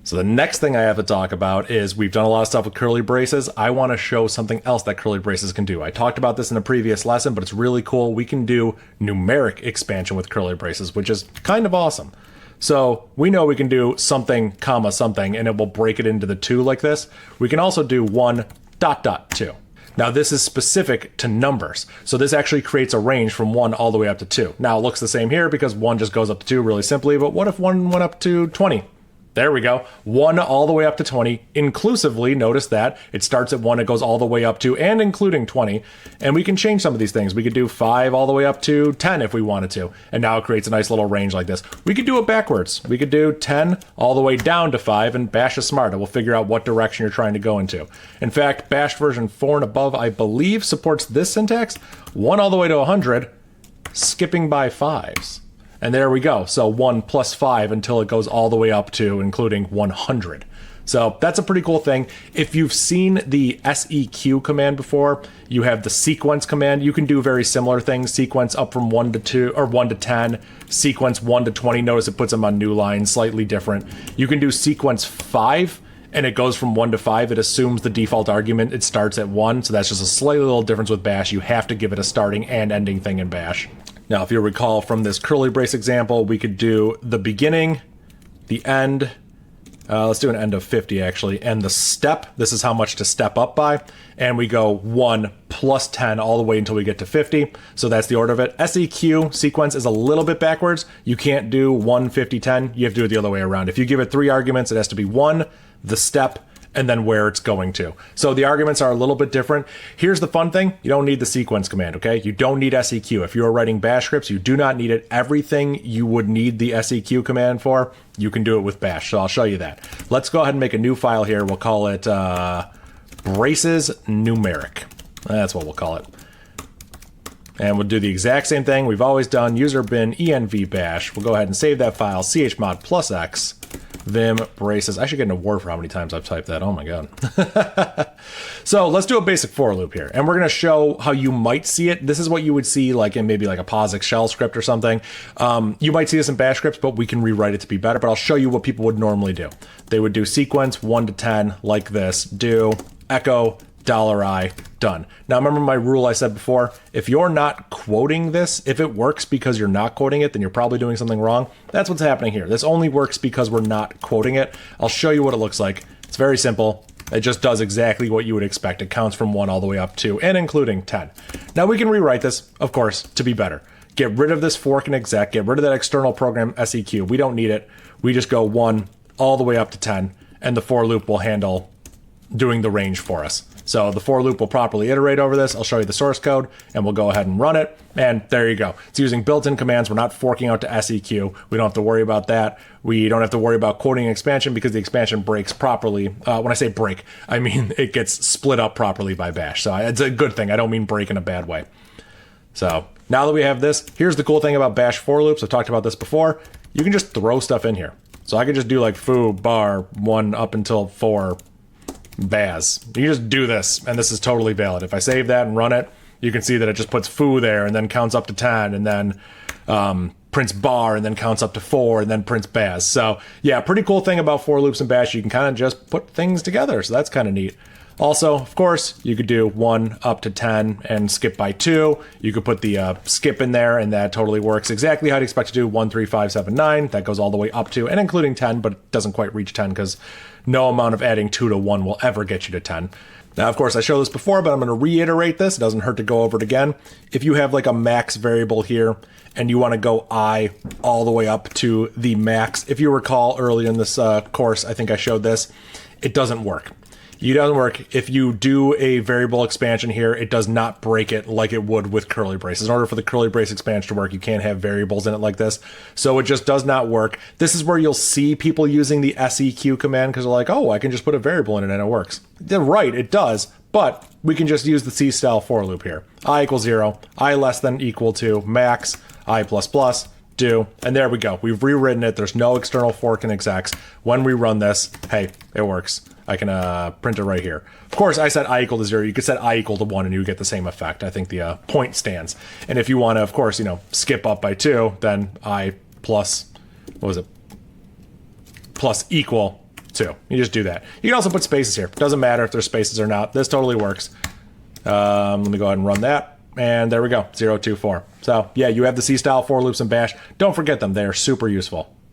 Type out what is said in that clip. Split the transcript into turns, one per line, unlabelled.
So the next thing I have to talk about is we've done a lot of stuff with curly braces. I want to show something else that curly braces can do. I talked about this in a previous lesson, but it's really cool. We can do numeric expansion with curly braces, which is kind of awesome. So we know we can do something, comma, something, and it will break it into the two like this. We can also do 1 dot dot 2. Now this is specific to numbers. So this actually creates a range from 1 all the way up to 2. Now it looks the same here because 1 just goes up to 2 really simply, but what if 1 went up to 20? There we go. 1 all the way up to 20, inclusively. Notice that it starts at 1, it goes all the way up to and including 20. And we can change some of these things. We could do 5 all the way up to 10 if we wanted to. And now it creates a nice little range like this. We could do it backwards. We could do 10 all the way down to 5, and Bash is smart. It will figure out what direction you're trying to go into. In fact, Bash version 4 and above, I believe, supports this syntax. 1 all the way to 100, skipping by 5s. And there we go. So 1 plus 5 until it goes all the way up to including 100. So that's a pretty cool thing. If you've seen the seq command before, you have the sequence command. You can do very similar things. Sequence up from 1 to 2 or 1 to 10. Sequence 1 to 20. Notice it puts them on new lines, slightly different. You can do sequence 5 and it goes from 1 to 5. It assumes the default argument. It starts at 1. So that's just a slightly little difference with Bash. You have to give it a starting and ending thing in Bash. Now, if you recall from this curly brace example, we could do the beginning, the end, let's do an end of 50 actually, and the step. This is how much to step up by. And we go 1 plus 10 all the way until we get to 50. So that's the order of it. SEQ sequence is a little bit backwards. You can't do 1, 50, 10. You have to do it the other way around. If you give it 3 arguments, it has to be 1, the step, and then where it's going to. So the arguments are a little bit different. Here's the fun thing. You don't need the sequence command, okay? You don't need SEQ. If you're writing Bash scripts, you do not need it. Everything you would need the SEQ command for, you can do it with Bash. So I'll show you that. Let's go ahead and make a new file here. We'll call it braces numeric. That's what we'll call it. And we'll do the exact same thing we've always done. User bin env bash. We'll go ahead and save that file. chmod plus x. Vim braces. I should get an award for how many times I've typed that. Oh my god. So let's do a basic for loop here. And we're going to show how you might see it. This is what you would see like in maybe like a POSIX shell script or something. You might see this in Bash scripts, but we can rewrite it to be better. But I'll show you what people would normally do. They would do sequence 1 to 10 like this. Do echo $I, done. Now remember my rule I said before, if you're not quoting this, if it works because you're not quoting it, then you're probably doing something wrong. That's what's happening here. This only works because we're not quoting it. I'll show you what it looks like. It's very simple. It just does exactly what you would expect. It counts from 1 all the way up to and including 10. Now we can rewrite this, of course, to be better. Get rid of this fork and exec, get rid of that external program SEQ. We don't need it. We just go 1 all the way up to 10, and the for loop will handle doing the range for us. So the for loop will properly iterate over this. I'll show you the source code and we'll go ahead and run it. And there you go. It's using built-in commands. We're not forking out to SEQ. We don't have to worry about that. We don't have to worry about quoting expansion because the expansion breaks properly. When I say break, I mean it gets split up properly by Bash. So it's a good thing. I don't mean break in a bad way. So now that we have this, here's the cool thing about Bash for loops. I've talked about this before. You can just throw stuff in here. So I could just do like foo bar 1 up until 4 Baz. You can just do this, and this is totally valid. If I save that and run it, you can see that it just puts foo there, and then counts up to 10, and then prints bar, and then counts up to 4, and then prints Baz. So yeah, pretty cool thing about for loops and Bash. You can kind of just put things together, so that's kind of neat. Also, of course, you could do 1 up to 10 and skip by 2. You could put the skip in there, and that totally works exactly how you'd expect to do 1, 3, 5, 7, 9. That goes all the way up to and including 10, but it doesn't quite reach 10 because no amount of adding 2 to 1 will ever get you to 10. Now, of course, I showed this before, but I'm going to reiterate this. It doesn't hurt to go over it again. If you have like a max variable here and you want to go I all the way up to the max, if you recall earlier in this course, I think I showed this, it doesn't work. It doesn't work. If you do a variable expansion here, it does not break it like it would with curly braces. In order for the curly brace expansion to work, you can't have variables in it like this. So it just does not work. This is where you'll see people using the seq command because they're like, oh, I can just put a variable in it and it works. They're right, it does. But we can just use the C-style for loop here. I equals 0, I less than equal to max, I plus plus, do, and there we go. We've rewritten it. There's no external fork and execs. When we run this, hey, it works. I can print it right here. Of course, I set I equal to 0. You could set I equal to 1 and you get the same effect. I think the point stands. And if you want to, of course, skip up by 2, then I plus, what was it? Plus equal too. You just do that. You can also put spaces here. Doesn't matter if there's spaces or not. This totally works. Let me go ahead and run that. And there we go, 0, 2, 4. So yeah, you have the C style for loops in Bash. Don't forget them. They are super useful.